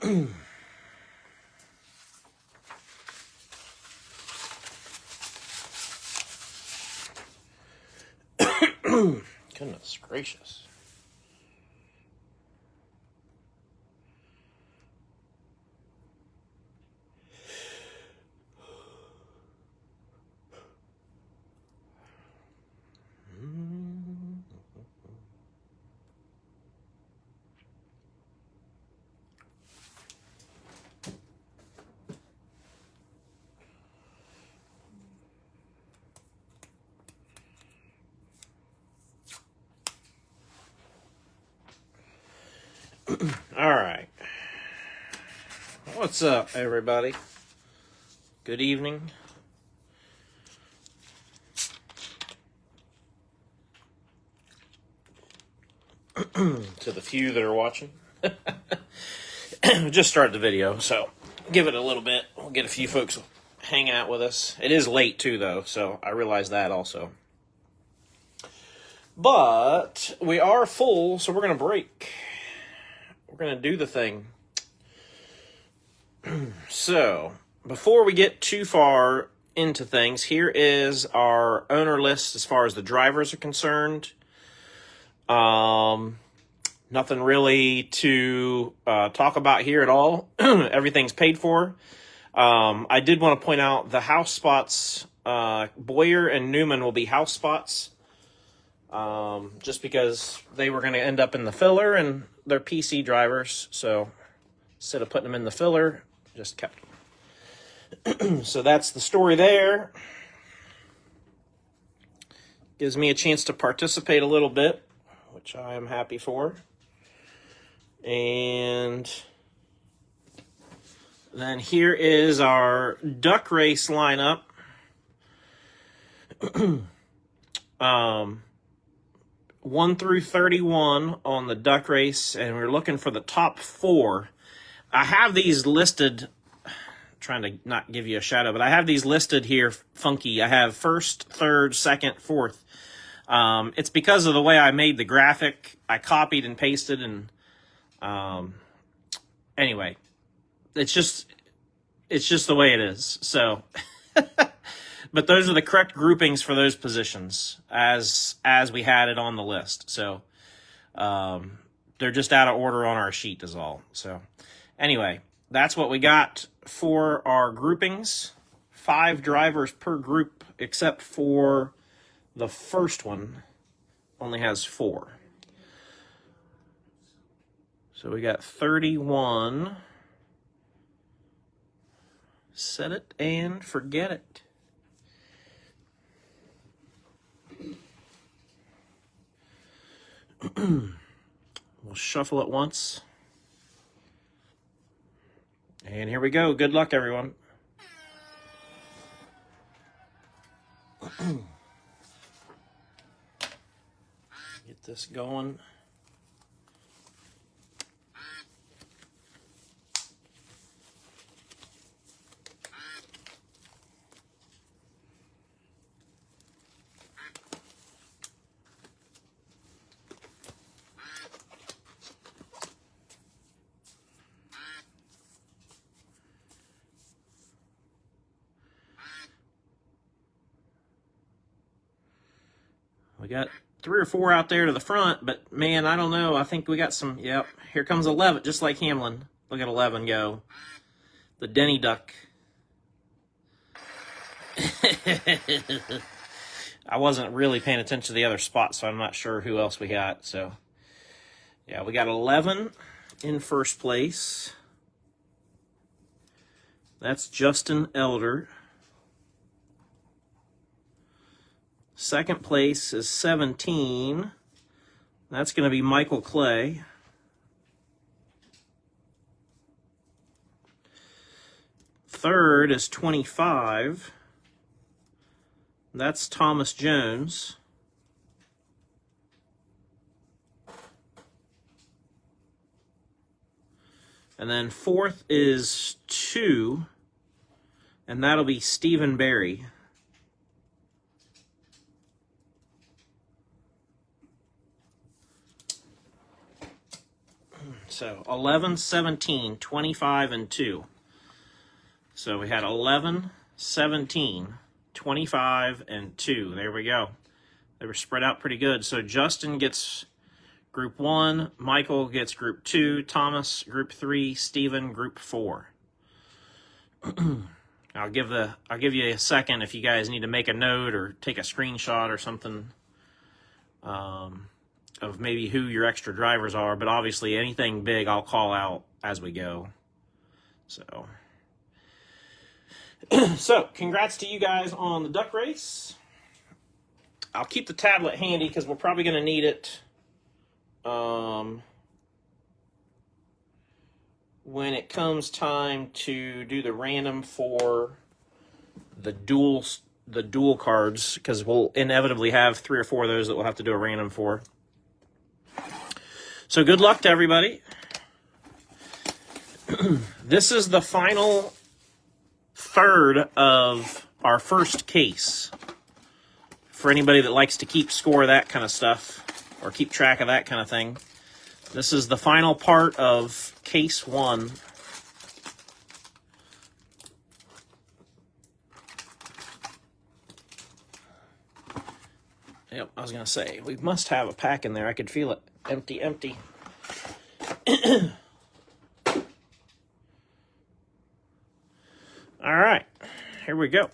Goodness gracious. All right. What's up, everybody? Good evening. To the few that are watching. Just started the video, so give it a little bit. We'll get a few folks hang out with us. It is late, too, though, so I realize that also. But we are full, so we're going to break. We're going to do the thing. So, before we get too far into things, here is our owner list as far as the drivers are concerned. Nothing really to talk about here at all. Everything's paid for. I did want to point out the house spots. Boyer and Newman will be house spots. Just because they were going to end up in the filler and they're PC drivers. So instead of putting them in the filler, just kept them. So that's the story there. Gives me a chance to participate a little bit, which I am happy for. And then here is our duck race lineup. 1 through 31 on the duck race, and we're looking for the top 4. I have these listed, trying to not give you a shadow, but I have these listed here funky. I have first, third, second, fourth. It's because of the way I made the graphic. I copied and pasted, and anyway, it's just the way it is. So, but those are the correct groupings for those positions as we had it on the list. So, they're just out of order on our sheet is all. So, anyway, that's what we got for our groupings. 5 drivers per group, except for the first one only has 4. So we got 31. Set it and forget it. We'll shuffle it once. And here we go. Good luck, everyone. Get this going. We got 3 or 4 out there to the front, but man, I don't know. I think we got some. Yep, here comes 11, just like Hamlin. Look at 11 go. The Denny Duck. I wasn't really paying attention to the other spots, so I'm not sure who else we got. So, yeah, we got 11 in first place. That's Justin Elder. Second place is 17. That's going to be Michael Clay. Third is 25. That's Thomas Jones. And then fourth is 2, and that'll be Stephen Barry. So 11, 17, 25, and 2. So we had 11, 17, 25, and 2. There we go. They were spread out pretty good. So Justin gets Group 1, Michael gets Group 2, Thomas Group 3, Stephen Group 4. I'll give you a second if you guys need to make a note or take a screenshot or something of maybe who your extra drivers are, but obviously anything big I'll call out as we go. So, so congrats to you guys on the duck race. I'll keep the tablet handy because we're probably going to need it when it comes time to do the random for the dual cards, because we'll inevitably have 3 or 4 of those that we'll have to do a random for. So good luck to everybody. This is the final third of our first case. For anybody that likes to keep score of that kind of stuff, or keep track of that kind of thing, this is the final part of case 1. Yep, I was going to say, we must have a pack in there. I could feel it. Empty, empty. All right, here we go.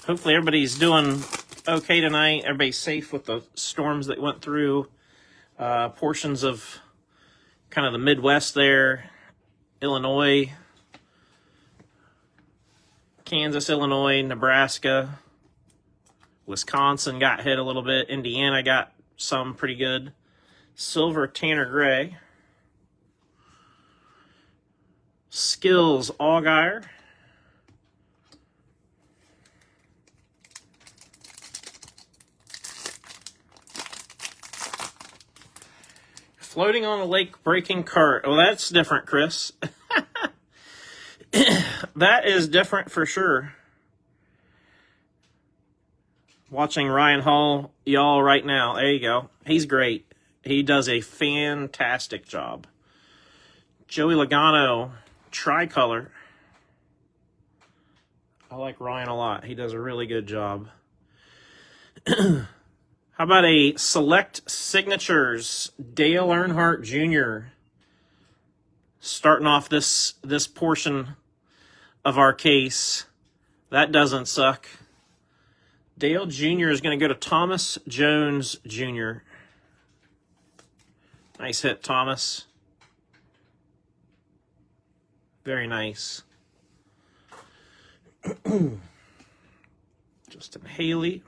Hopefully everybody's doing okay tonight. Everybody's safe with the storms that went through portions of kind of the Midwest there. Illinois, Kansas, Illinois, Nebraska. Wisconsin got hit a little bit. Indiana got some pretty good. Silver, Tanner Gray. Skills, Allgaier. Floating on a lake, breaking cart. Oh, that's different, Chris. That is different for sure. Watching Ryan Hall, y'all, right now. There you go. He's great. He does a fantastic job. Joey Logano, tricolor. I like Ryan a lot. He does a really good job. How about a Select Signatures, Dale Earnhardt Jr. Starting off this portion of our case. That doesn't suck. Dale Jr. is going to go to Thomas Jones Jr. Nice hit, Thomas. Very nice. Justin Haley.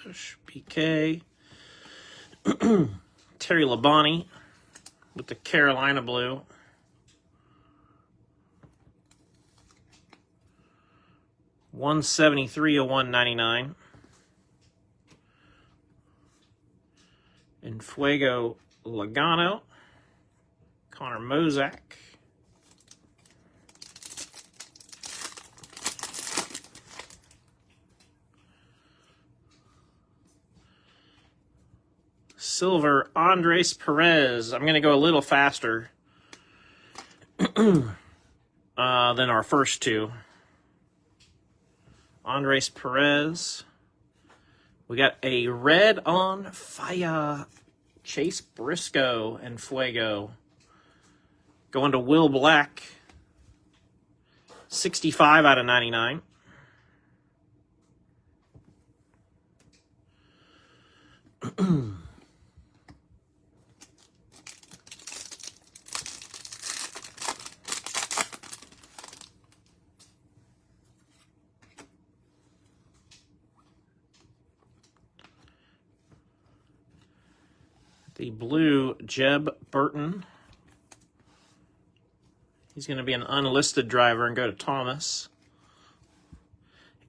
Bush, PK. Terry Labonte with the Carolina blue. $173 of $199. And Fuego Logano. Connor Mozak. Silver, Andres Perez. I'm going to go a little faster than our first two. Andres Perez. We got a red on fire. Chase Briscoe and Fuego. Going to Will Black. 65 out of 99. The blue, Jeb Burton. He's going to be an unlisted driver and go to Thomas.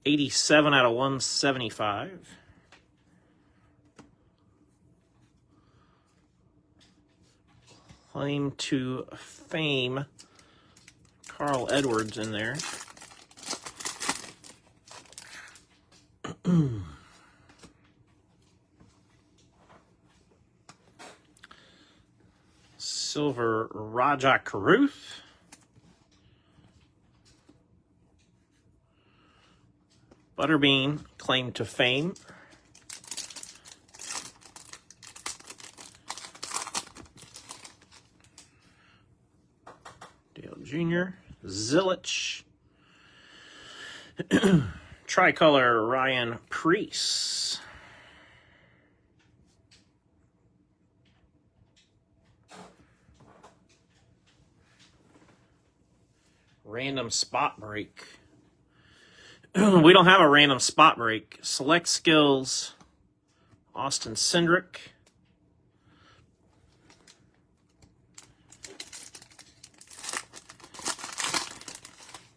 87 out of 175. Claim to fame, Carl Edwards in there. Silver Raja Caruth. Butterbean, Claim to Fame. Dale Jr. Zilich. Tricolor Ryan Preece. Random spot break. We don't have a random spot break. Select Skills. Austin Cindric.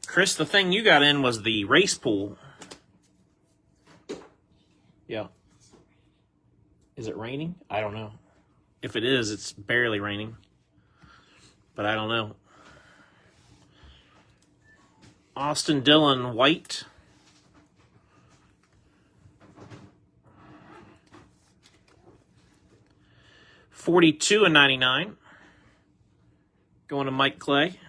Chris, the thing you got in was the race pool. Yeah. Is it raining? I don't know. If it is, it's barely raining. But I don't know. Austin Dillon White. $42.99. Going to Mike Clay.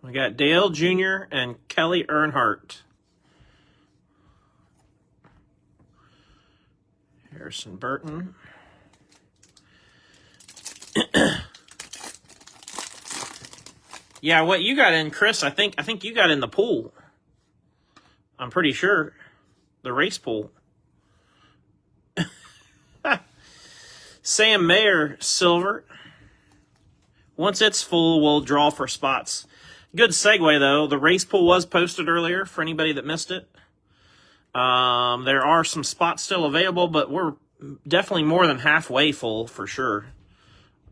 We got Dale Jr. and Kelly Earnhardt. Harrison Burton. Yeah, what you got in, Chris? I think you got in the pool. I'm pretty sure. The race pool. Sam Mayer, silver. Once it's full, we'll draw for spots. Good segue, though. The race pool was posted earlier for anybody that missed it. There are some spots still available, but we're definitely more than halfway full for sure.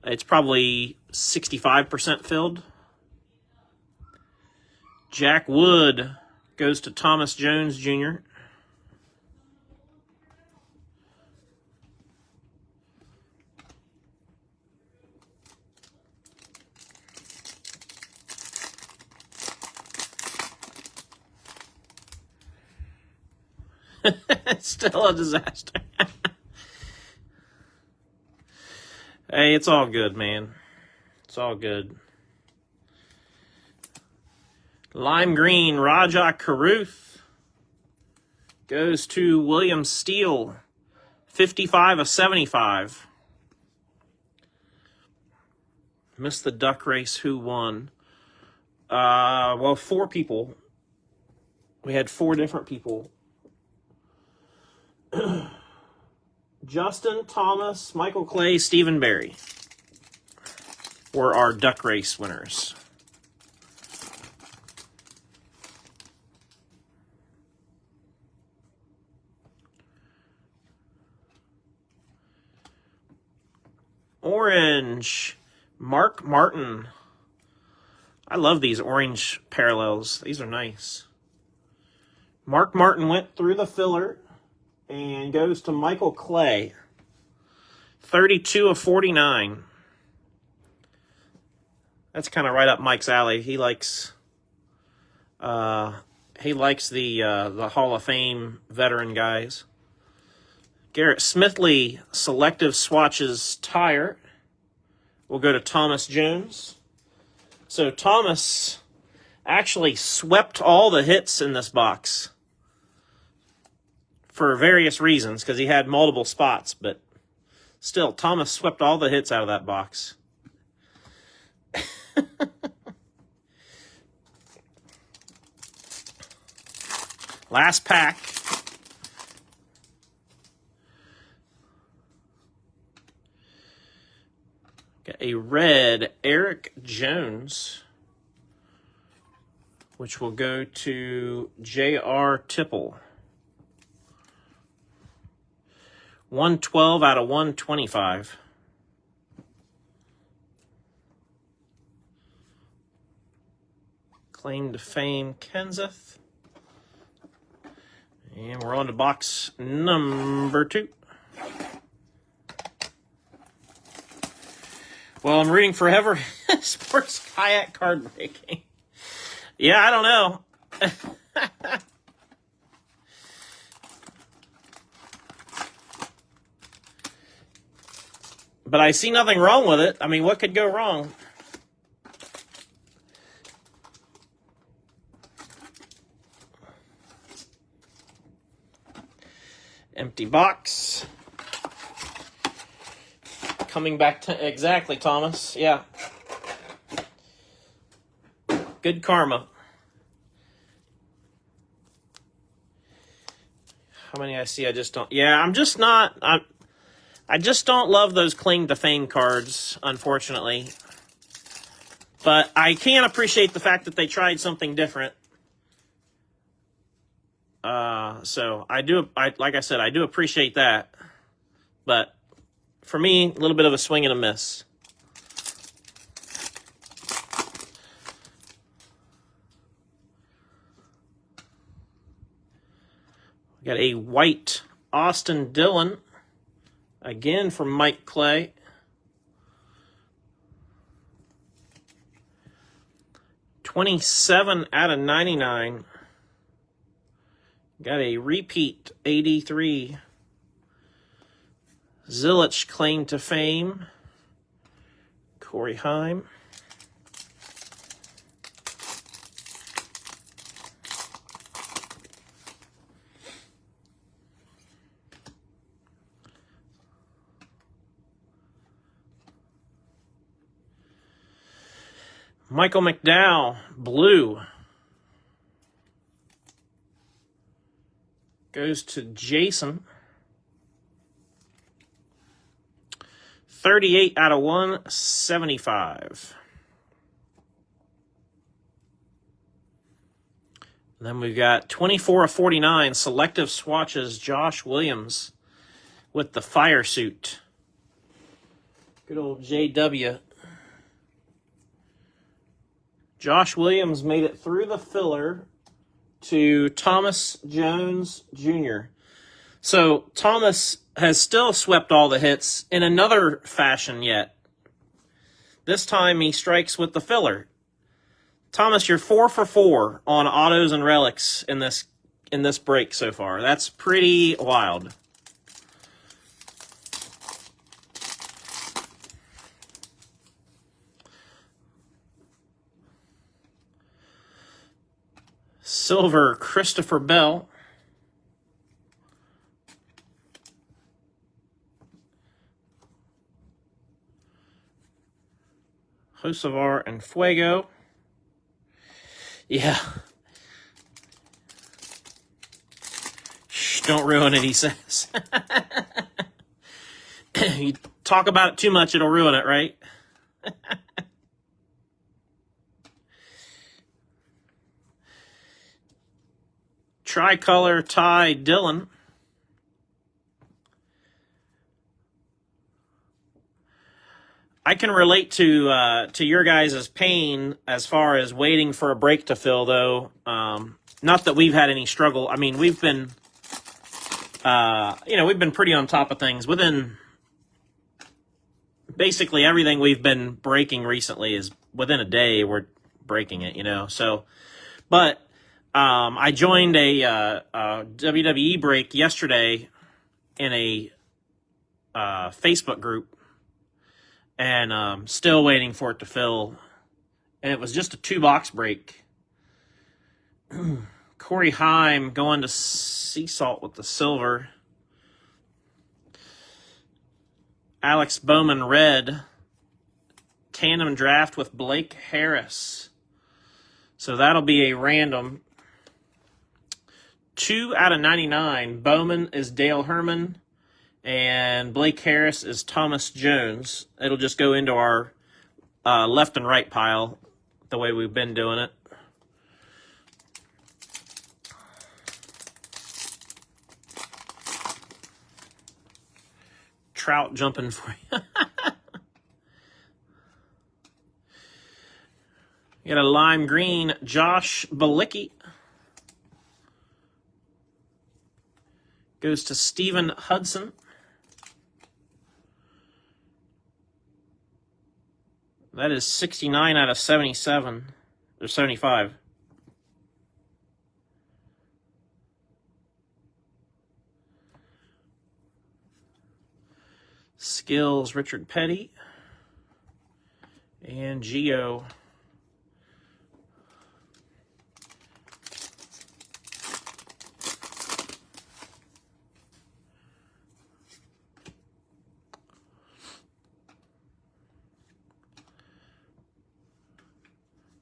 It's probably 65% filled. Jack Wood goes to Thomas Jones Jr. Still a disaster. Hey, it's all good, man. It's all good. Lime green, Raja Caruth goes to William Steele, 55/75. Missed the duck race. Who won? Well, 4 people. We had 4 different people. Justin, Thomas, Michael Clay, Stephen Barry were our duck race winners. Orange, Mark Martin. I love these orange parallels. These are nice. Mark Martin went through the filler and goes to Michael Clay. 32/49. That's kind of right up Mike's alley. He likes the Hall of Fame veteran guys. Garrett Smithley, selective swatches tire. We'll go to Thomas Jones. So Thomas actually swept all the hits in this box for various reasons, because he had multiple spots, but still, Thomas swept all the hits out of that box. Last pack. Got a red Eric Jones, which will go to J.R. Tipple. 112 out of 125. Claim to Fame Kenseth. And we're on to box number 2. Well, I'm rooting for Ever Sports Kayak card breaking. Yeah, I don't know. But I see nothing wrong with it. I mean, what could go wrong? Empty box. Coming back to exactly, Thomas. Yeah. Good karma. How many I see? I just don't. Yeah, I'm just not. I just don't love those claim to fame cards, unfortunately. But I can appreciate the fact that they tried something different. So I do. Like I said, I do appreciate that. But for me, a little bit of a swing and a miss. We got a white Austin Dillon. Again from Mike Clay. $27 out of 99. Got a repeat 83. Zilich claim to fame. Corey Heim. Michael McDowell, blue. Goes to Jason. 38 out of 175. And then we've got 24 of 49 selective swatches. Josh Williams with the fire suit. Good old JW. Josh Williams made it through the filler to Thomas Jones Jr. So Thomas has still swept all the hits in another fashion yet. This time he strikes with the filler. Thomas, you're 4 for 4 on autos and relics in this break so far. That's pretty wild. Silver, Christopher Bell. Josevar and Fuego. Yeah. Shh, don't ruin it, he says. You talk about it too much, it'll ruin it, right? Tricolor Ty Dillon. I can relate to your guys' pain as far as waiting for a break to fill, though. Not that we've had any struggle. I mean, we've been, we've been pretty on top of things. Within basically everything we've been breaking recently is within a day we're breaking it, So, but I joined a WWE break yesterday in a Facebook group. And still waiting for it to fill. And it was just a 2-box break. Corey Heim going to Sea Salt with the silver. Alex Bowman red. Tandem draft with Blake Harris. So that'll be a random. 2 out of 99. Bowman is Dale Herman. And Blake Harris is Thomas Jones. It'll just go into our left and right pile the way we've been doing it. Trout jumping for you. You got a lime green Josh Balicki. Goes to Stephen Hudson. That is 69 out of 77. Or 75. Skills, Richard Petty. And Geo.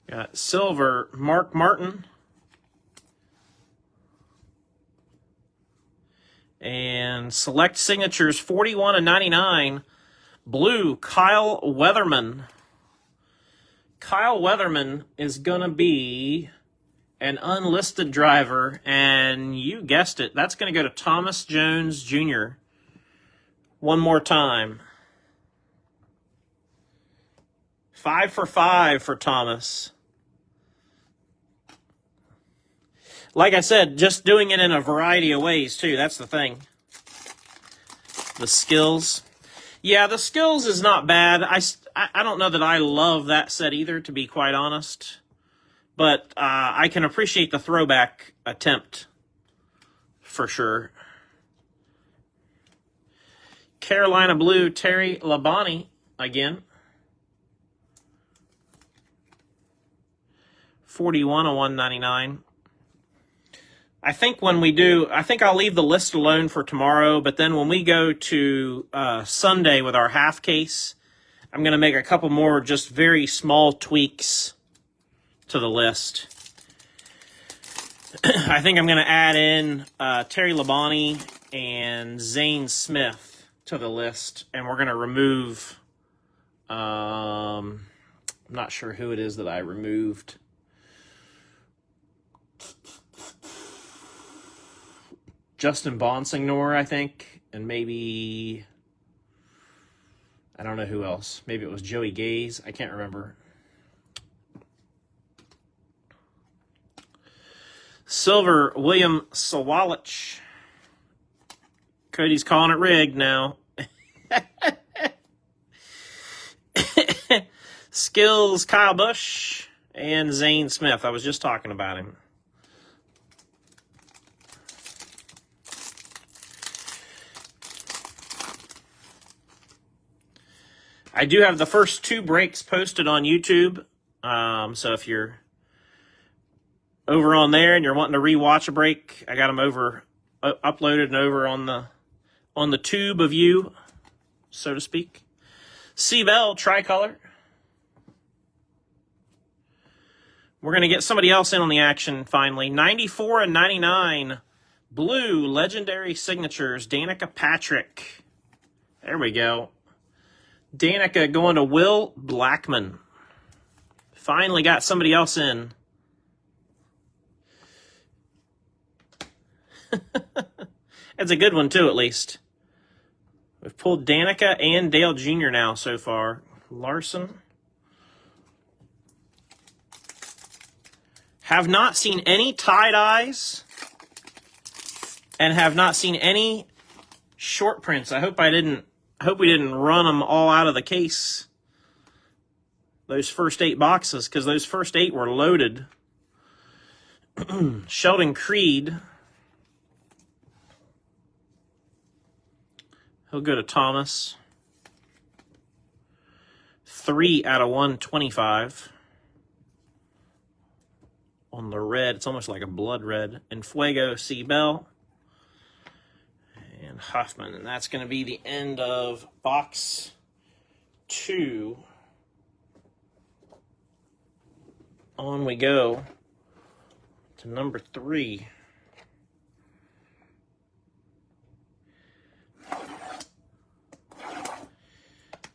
Got silver, Mark Martin. And select signatures, 41 and 99. Blue, Kyle Weatherman. Kyle Weatherman is going to be an unlisted driver, and you guessed it, that's going to go to Thomas Jones Jr. One more time. 5 for 5 for Thomas. Like I said, just doing it in a variety of ways, too. That's the thing. The skills. Yeah, the skills is not bad. I don't know that I love that set either, to be quite honest. But I can appreciate the throwback attempt, for sure. Carolina Blue, Terry Labonte again. 41 of 199. I think when we do, I think I'll leave the list alone for tomorrow, but then when we go to Sunday with our half case, I'm going to make a couple more just very small tweaks to the list. I think I'm going to add in Terry Labonte and Zane Smith to the list, and we're going to remove, I'm not sure who it is that I removed. Justin Bonsignor, I think, and maybe, I don't know who else. Maybe it was Joey Gaze. I can't remember. Silver, William Sawalich. Cody's calling it rigged now. Skills, Kyle Busch, and Zane Smith. I was just talking about him. I do have the first 2 breaks posted on YouTube, so if you're over on there and you're wanting to rewatch a break, I got them over uploaded and over on the tube of you, so to speak. C-Bell tricolor. We're going to get somebody else in on the action finally. 94 and 99, blue legendary signatures, Danica Patrick. There we go. Danica going to Will Blackman. Finally got somebody else in. It's a good one, too, at least. We've pulled Danica and Dale Jr. now so far. Larson. Have not seen any tie-dyes. And have not seen any short prints. I hope we didn't run them all out of the case. Those first 8 boxes, because those first 8 were loaded. Sheldon Creed. He'll go to Thomas. 3 out of 125. On the red, it's almost like a blood red. And Fuego, C-Bell. And Huffman. And that's going to be the end of box 2. On we go to number 3.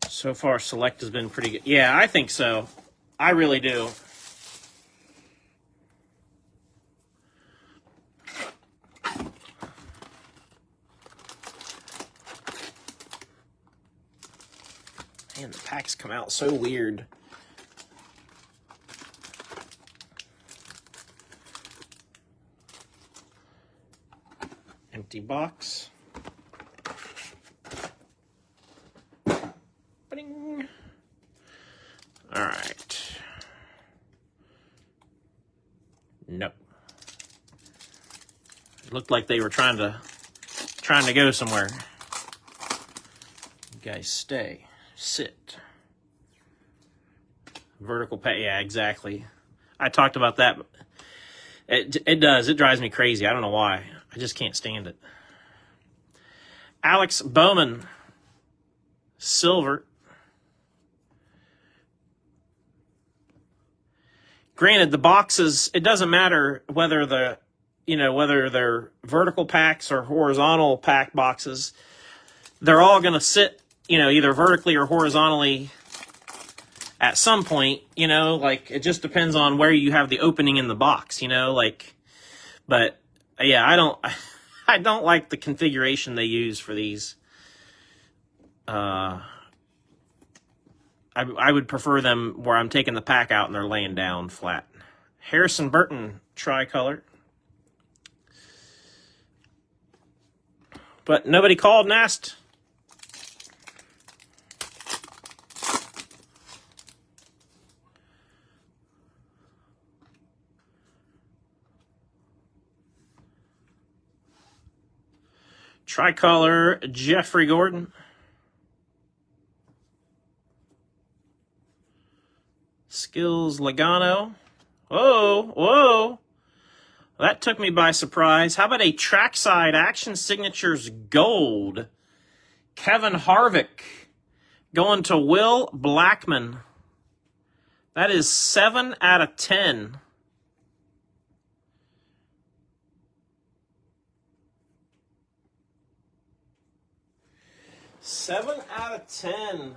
So far, Select has been pretty good. Yeah, I think so. I really do. Man, the packs come out so weird. Empty box. All right. Nope. It looked like they were trying to go somewhere. You guys stay. Sit. Vertical pay. Yeah, exactly. I talked about that. It does. It drives me crazy. I don't know why. I just can't stand it. Alex Bowman. Silver. Granted, the boxes, it doesn't matter whether whether they're vertical packs or horizontal pack boxes. They're all going to sit, either vertically or horizontally at some point, like it just depends on where you have the opening in the box, but yeah, I don't like the configuration they use for these. I would prefer them where I'm taking the pack out and they're laying down flat. Harrison Burton tricolor. But nobody called and asked. Tricolor Jeffrey Gordon. Skills Logano. Whoa. That took me by surprise. How about a trackside Action Signatures Gold? Kevin Harvick going to Will Blackman. That is 7 out of 10. Seven out of 10.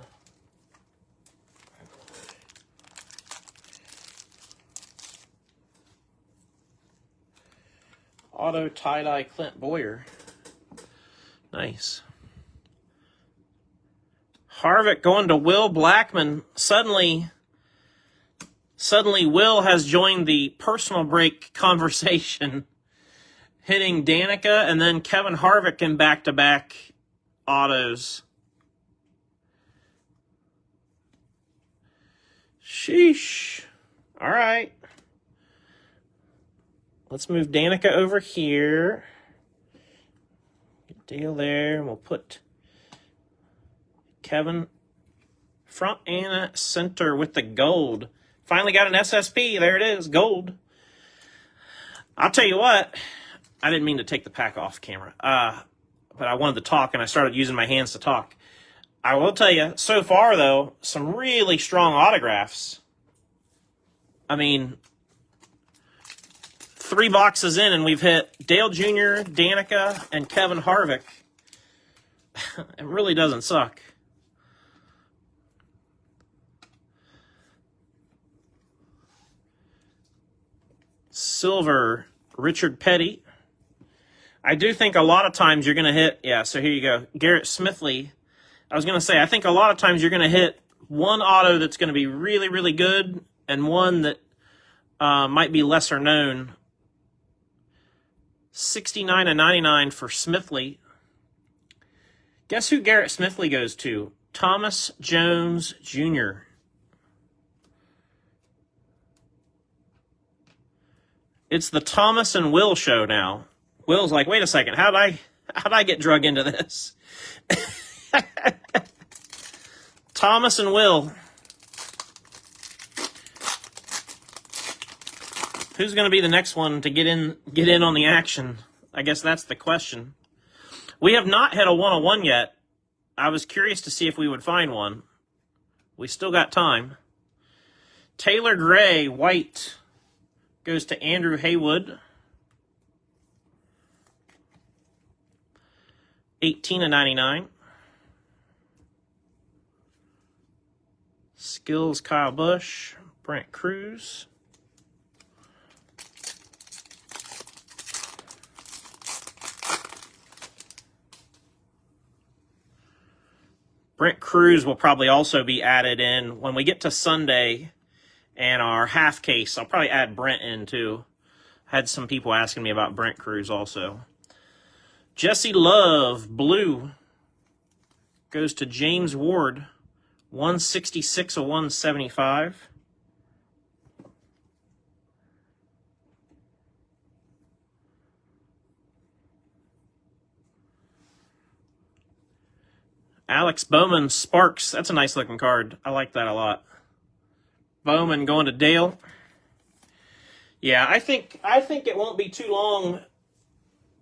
Auto tie-dye Clint Boyer. Nice. Harvick going to Will Blackman. Suddenly Will has joined the personal break conversation, hitting Danica and then Kevin Harvick in back-to-back autos. Sheesh. All right. Let's move Danica over here. Good deal there. We'll put Kevin front and center with the gold. Finally got an SSP. There it is. Gold. I'll tell you what. I didn't mean to take the pack off camera. But I wanted to talk, and I started using my hands to talk. I will tell you, so far, though, some really strong autographs. I mean, 3 boxes in, and we've hit Dale Jr., Danica, and Kevin Harvick. It really doesn't suck. Silver, Richard Petty. I do think a lot of times you're going to hit, yeah, so here you go, Garrett Smithley. I was going to say, I think a lot of times you're going to hit one auto that's going to be really, really good and one that might be lesser known. 69 and 99 for Smithley. Guess who Garrett Smithley goes to? Thomas Jones Jr. It's the Thomas and Will show now. Will's like, wait a second, how'd I get drug into this? Thomas and Will. Who's going to be the next one to get in on the action? I guess that's the question. We have not hit a 101 yet. I was curious to see if we would find one. We still got time. Taylor Gray, white, goes to Andrew Haywood. 18 and 99. Skills Kyle Busch, Brent Cruz. Brent Cruz will probably also be added in when we get to Sunday and our half case. I'll probably add Brent in too. Had some people asking me about Brent Cruz also. Jesse Love, blue, goes to James Ward. 166 of 175. Alex Bowman Sparks. That's a nice looking card. I like that a lot. Bowman going to Dale. Yeah, I think it won't be too long,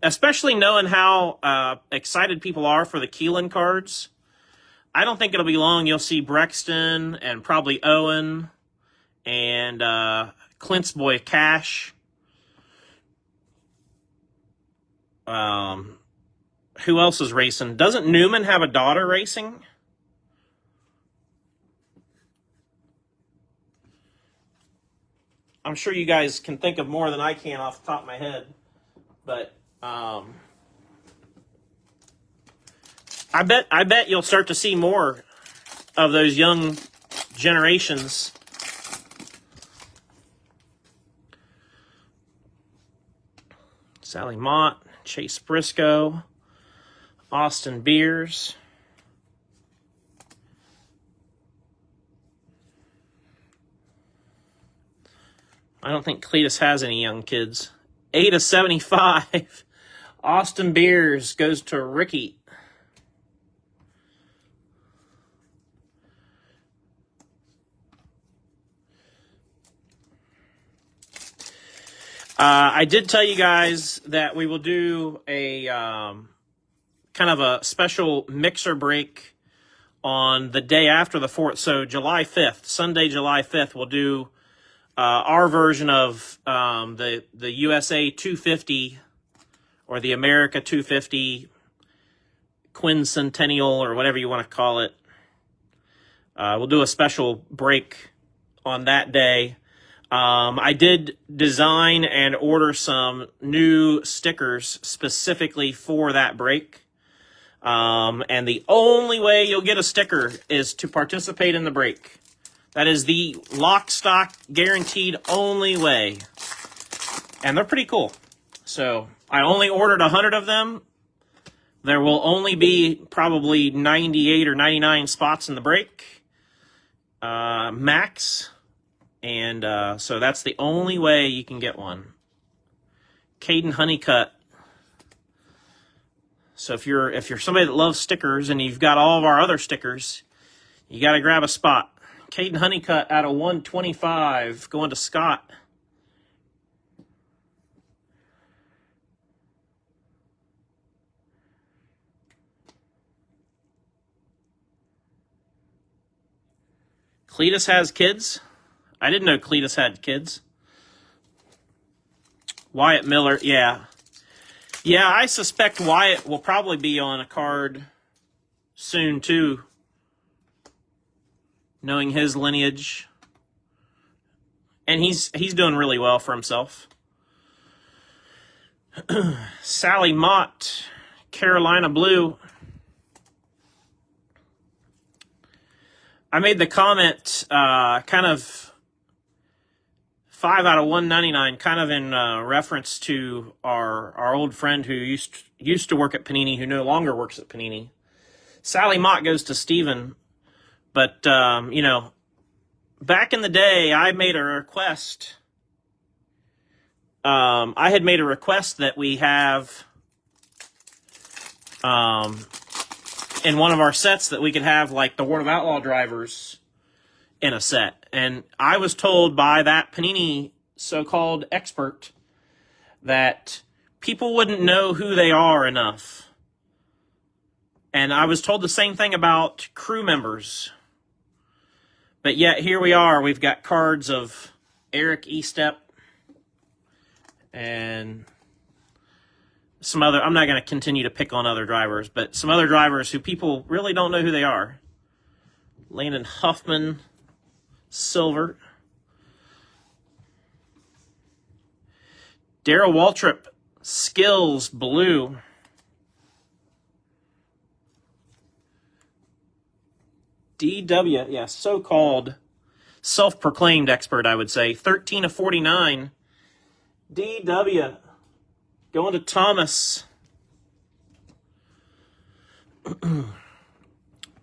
especially knowing how excited people are for the Keelan cards. I don't think it'll be long. You'll see Brexton and probably Owen and Clint's boy Cash. Who else is racing? Doesn't Newman have a daughter racing? I'm sure you guys can think of more than I can off the top of my head. But I bet you'll start to see more of those young generations. Sally Mott, Chase Briscoe, Austin Beers. I don't think Cletus has any young kids. 8 of 75. Austin Beers goes to Ricky. I did tell you guys that we will do a kind of a special mixer break on the day after the 4th. So July 5th, Sunday, July 5th, we'll do our version of the USA 250 or the America 250 quincentennial or whatever you want to call it. We'll do a special break on that day. I did design and order some new stickers specifically for that break. And the only way you'll get a sticker is to participate in the break. That is the lock, stock, guaranteed only way. And they're pretty cool. So I only ordered 100 of them. There will only be probably 98 or 99 spots in the break. Max. And so that's the only way you can get one. Caden Honeycutt. So if you're somebody that loves stickers and you've got all of our other stickers, you got to grab a spot. Caden Honeycutt out of 125 going to Scott. Cletus has kids. I didn't know Cletus had kids. Wyatt Miller, yeah. Yeah, I suspect Wyatt will probably be on a card soon, too. Knowing his lineage. And he's doing really well for himself. Sally Mott, Carolina Blue. I made the comment kind of 5 out of 199, kind of in reference to our old friend who used to work at Panini, who no longer works at Panini. Sally Mott goes to Steven. But, you know, back in the day, I made a request. I had made a request that we have in one of our sets that we could have, like, the World of Outlaw drivers in a set. And I was told by that Panini so-called expert that people wouldn't know who they are enough. And I was told the same thing about crew members. But yet here we are. We've got cards of Eric Estep and some other, I'm not going to continue to pick on other drivers, but some other drivers who people really don't know who they are. Landon Huffman, silver. Darrell Waltrip, skills, blue. DW, yeah, so-called self-proclaimed expert, I would say. 13 of 49. DW, going to Thomas.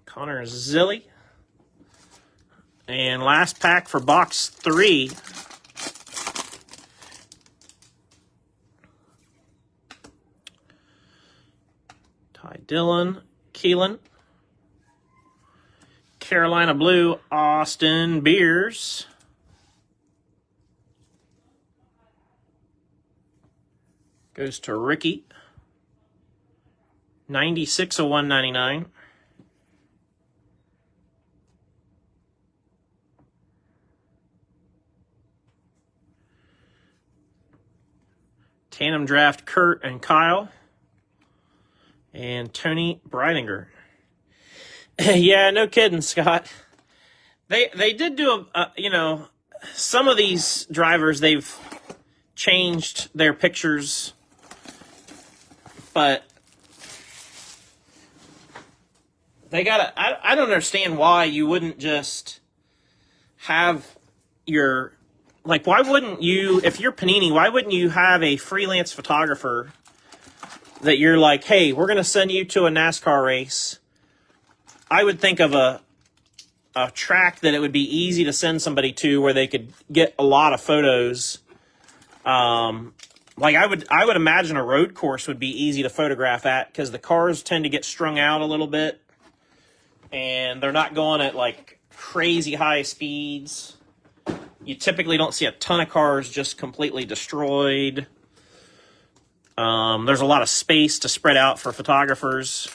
Connor Zilly. And last pack for box 3. Ty Dillon, Keelan. Carolina Blue, Austin Beers. Goes to Ricky. 96 of 199. Tandem draft, Kurt and Kyle. And Tony Breidinger. Yeah, no kidding, Scott. They did do you know, some of these drivers, they've changed their pictures, but they gotta. I don't understand why you wouldn't just have your, like, why wouldn't you, if you're Panini, why wouldn't you have a freelance photographer that you're like, hey, we're gonna send you to a NASCAR race. I would think of a track that it would be easy to send somebody to where they could get a lot of photos. Like I would imagine a road course would be easy to photograph at, because the cars tend to get strung out a little bit and they're not going at like crazy high speeds. You typically don't see a ton of cars just completely destroyed. There's a lot of space to spread out for photographers.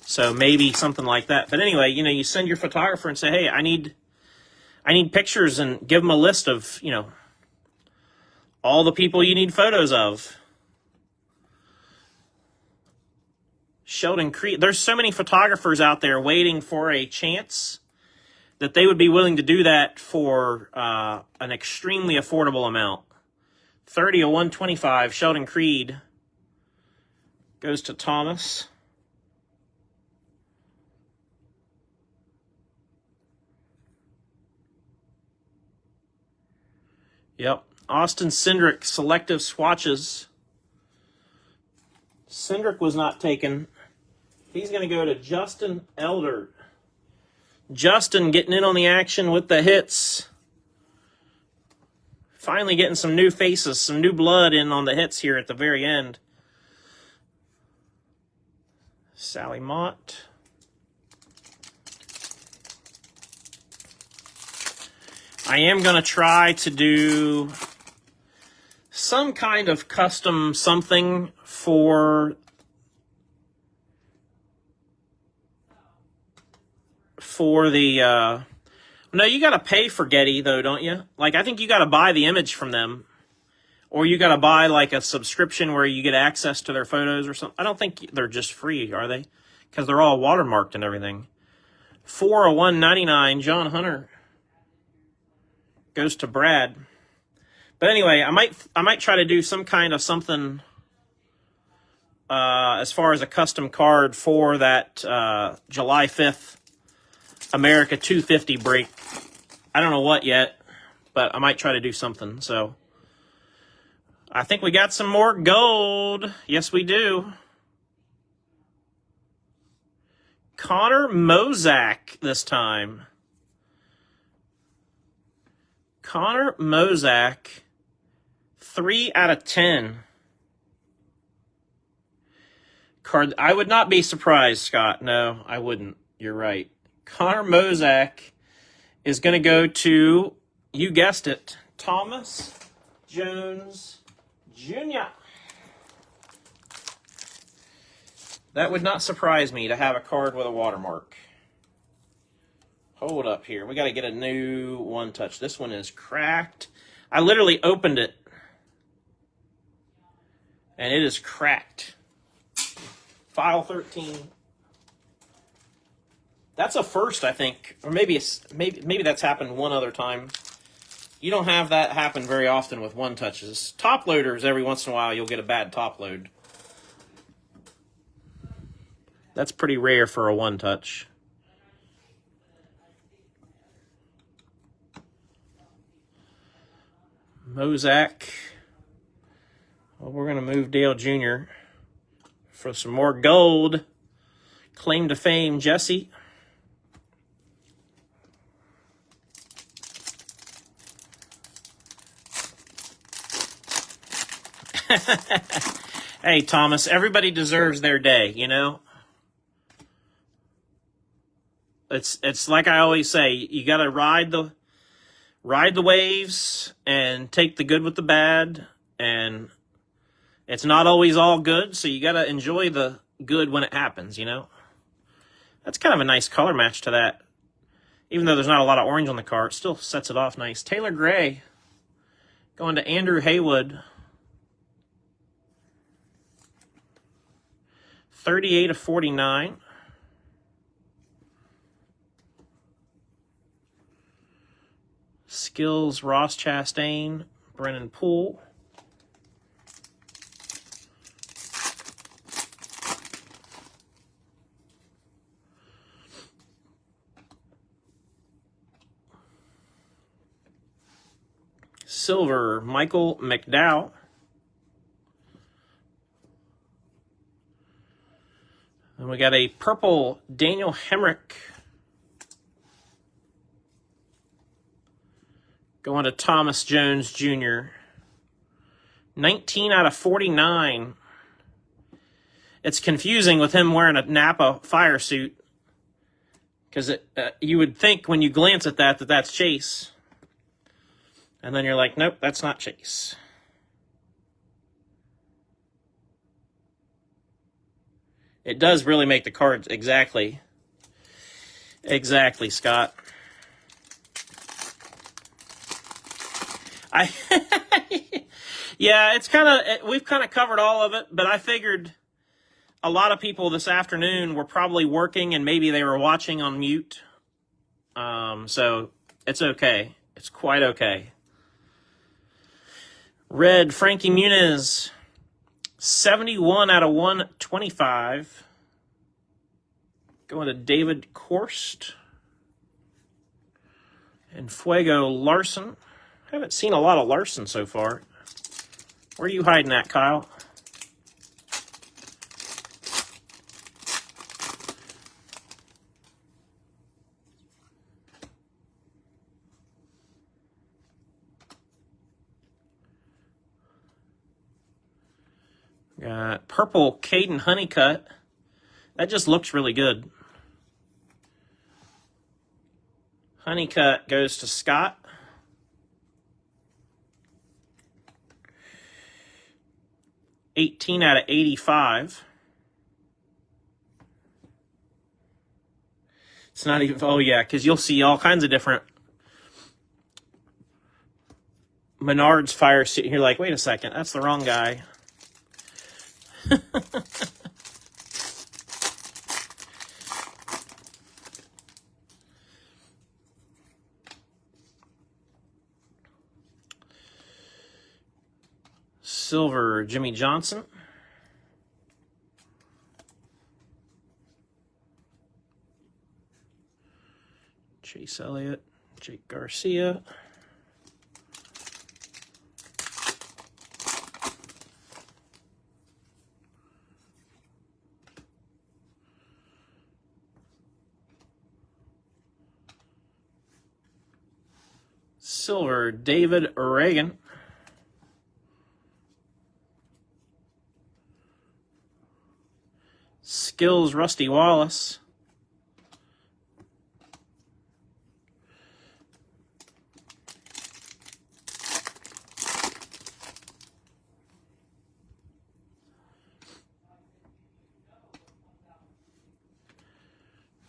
So maybe something like that. But anyway, you know, you send your photographer and say, hey, I need pictures, and give them a list of, you know, all the people you need photos of. Sheldon Creed. There's so many photographers out there waiting for a chance that they would be willing to do that for an extremely affordable amount. 30 of 125, Sheldon Creed goes to Thomas. Yep. Austin Cindric, selective swatches. Cindric was not taken. He's going to go to Justin Elder. Justin getting in on the action with the hits. Finally getting some new faces, some new blood in on the hits here at the very end. Sally Mott. I am going to try to do some kind of custom something for the no, you got to pay for Getty though, don't you? Like, I think you got to buy the image from them, or you got to buy like a subscription where you get access to their photos or something. I don't think they're just free, are they? Because they're all watermarked and everything. 4 of 199, John Hunter goes to Brad. But anyway, I might try to do some kind of something as far as a custom card for that July 5th America 250 break. I don't know what yet, but I might try to do something. So I think we got some more gold. Yes, we do. Connor Mozak this time. Connor Mozak, 3 out of 10. Card. I would not be surprised, Scott. No, I wouldn't. You're right. Connor Mozak is going to go to, you guessed it, Thomas Jones Jr. That would not surprise me to have a card with a watermark. Hold up here. We got to get a new one touch. This one is cracked. I literally opened it, and it is cracked. File 13. That's a first, I think, or maybe that's happened one other time. You don't have that happen very often with one touches. Top loaders, every once in a while, you'll get a bad top load. That's pretty rare for a one touch. Mozak. Well, we're going to move Dale Jr. for some more gold. Claim to fame, Jesse. Hey, Thomas, everybody deserves their day, you know? It's like I always say, you got to ride the waves and take the good with the bad, and it's not always all good, so you got to enjoy the good when it happens, you know? That's kind of a nice color match to that. Even though there's not a lot of orange on the car, it still sets it off nice. Taylor Gray going to Andrew Haywood. 38/49. Skills, Ross Chastain, Brennan Poole. Silver, Michael McDowell. And we got a purple, Daniel Hemrick. Going to Thomas Jones Jr. 19/49. It's confusing with him wearing a Napa fire suit, because you would think when you glance at that that's Chase. And then you're like, nope, that's not Chase. It does really make the cards exactly, Scott. Yeah, it's we've kind of covered all of it, but I figured a lot of people this afternoon were probably working and maybe they were watching on mute. So it's okay. It's quite okay. Red, Frankie Muniz, 71/125. Going to David Korst. And Fuego Larson. Haven't seen a lot of Larson so far. Where are you hiding at, Kyle? Got purple Caden Honeycutt. That just looks really good. Honeycutt goes to Scott. (18/85). It's not even, oh yeah, because you'll see all kinds of different Menards fire suit. You're like, wait a second, that's the wrong guy. Silver, Jimmy Johnson. Chase Elliott, Jake Garcia. Silver, David Reagan. Skills, Rusty Wallace.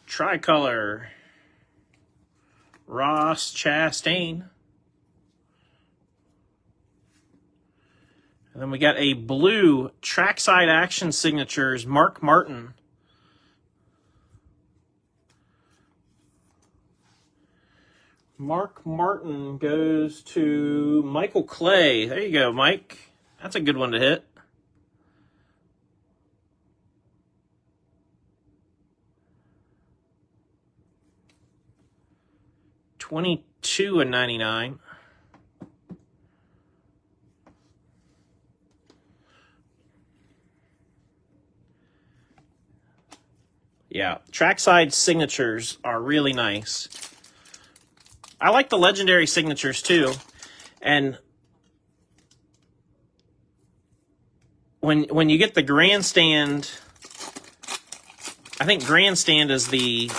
Tricolor, Ross Chastain. And then we got a blue trackside action signatures, Mark Martin. Mark Martin goes to Michael Clay. There you go, Mike. That's a good one to hit. $22.99. Yeah, trackside signatures are really nice. I like the legendary signatures too. And when you get the grandstand, I think grandstand is the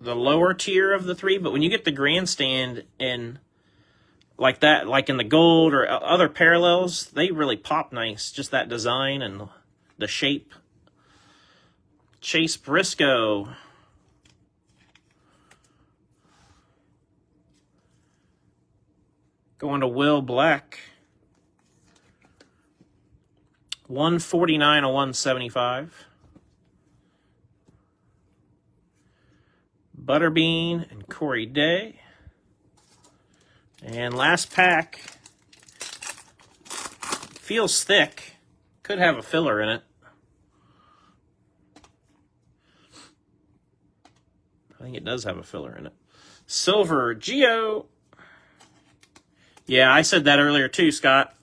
lower tier of the three, but when you get the grandstand in like that, like in the gold or other parallels, they really pop nice. Just that design and the shape. Chase Briscoe. Going to Will Black. 149 of 175. Butterbean and Corey Day. And last pack. Feels thick. Could have a filler in it. I think it does have a filler in it. Silver Geo. Yeah, I said that earlier too, Scott.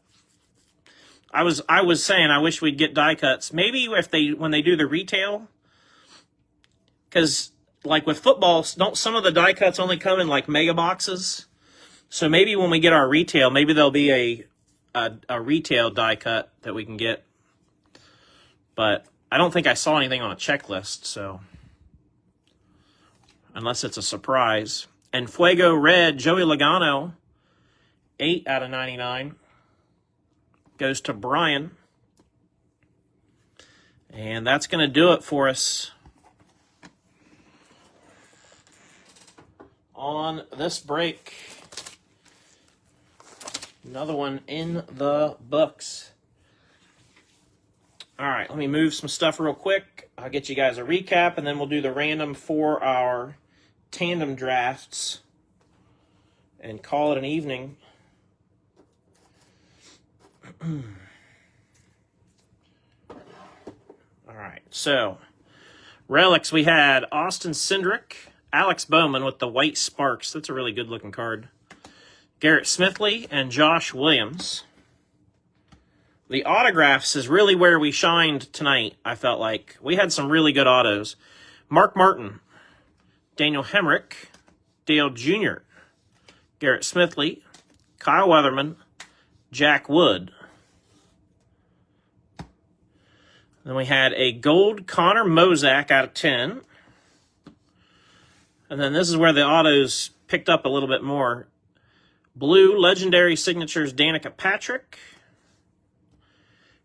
I was saying I wish we'd get die cuts. Maybe if when they do the retail, because like with football, don't some of the die cuts only come in like mega boxes? So maybe when we get our retail, maybe there'll be a retail die cut that we can get. But I don't think I saw anything on a checklist, so unless it's a surprise. And Fuego Red, Joey Logano, 8 out of 99. Goes to Brian. And that's going to do it for us on this break. Another one in the books. All right, let me move some stuff real quick. I'll get you guys a recap, and then we'll do the random for our tandem drafts and call it an evening. All right, so relics, we had Austin Cindric, Alex Bowman with the white sparks. That's a really good looking card. Garrett Smithley and Josh Williams. The autographs is really where we shined tonight, I felt like. We had some really good autos. Mark Martin, Daniel Hemrick, Dale Jr., Garrett Smithley, Kyle Weatherman, Jack Wood. Then we had a gold Connor Mozak out of 10. And then this is where the autos picked up a little bit more. Blue Legendary Signatures Danica Patrick.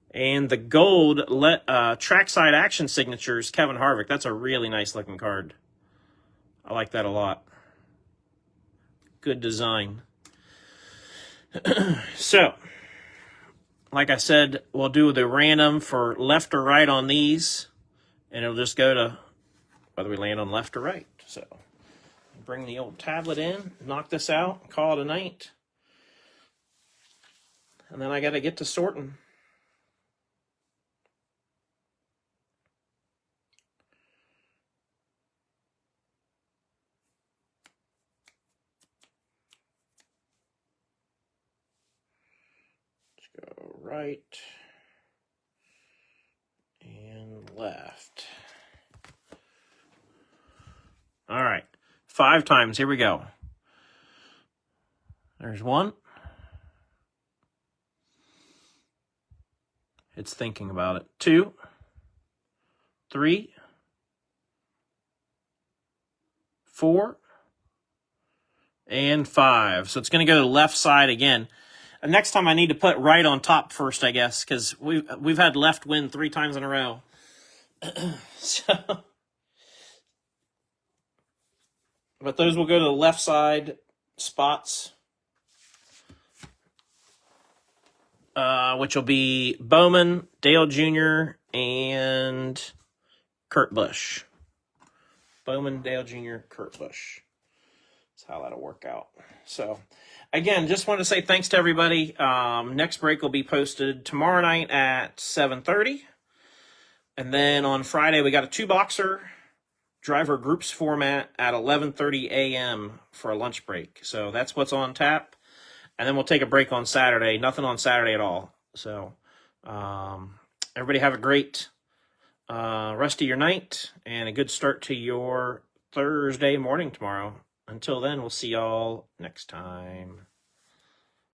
And the gold Trackside Action Signatures Kevin Harvick. That's a really nice looking card. I like that a lot. Good design. So, like I said, we'll do the random for left or right on these. And it'll just go to whether we land on left or right. So, bring the old tablet in, knock this out, call it a night. And then I got to get to sorting. Let's go right and left. All right. 5 times. Here we go. There's one. It's thinking about it. 2, 3, 4, and 5. So it's going to go to the left side again. And next time I need to put right on top first, I guess, because we've had left win 3 times in a row. So, but those will go to the left side spots, which will be Bowman, Dale Jr., and Kurt Busch. Bowman, Dale Jr., Kurt Busch. That's how that'll work out. So, again, just want to say thanks to everybody. Next break will be posted tomorrow night at 7:30. And then on Friday, we got a 2-boxer driver groups format at 11:30 a.m. for a lunch break. So that's what's on tap. And then we'll take a break on Saturday. Nothing on Saturday at all. So everybody have a great rest of your night and a good start to your Thursday morning tomorrow. Until then, we'll see y'all next time.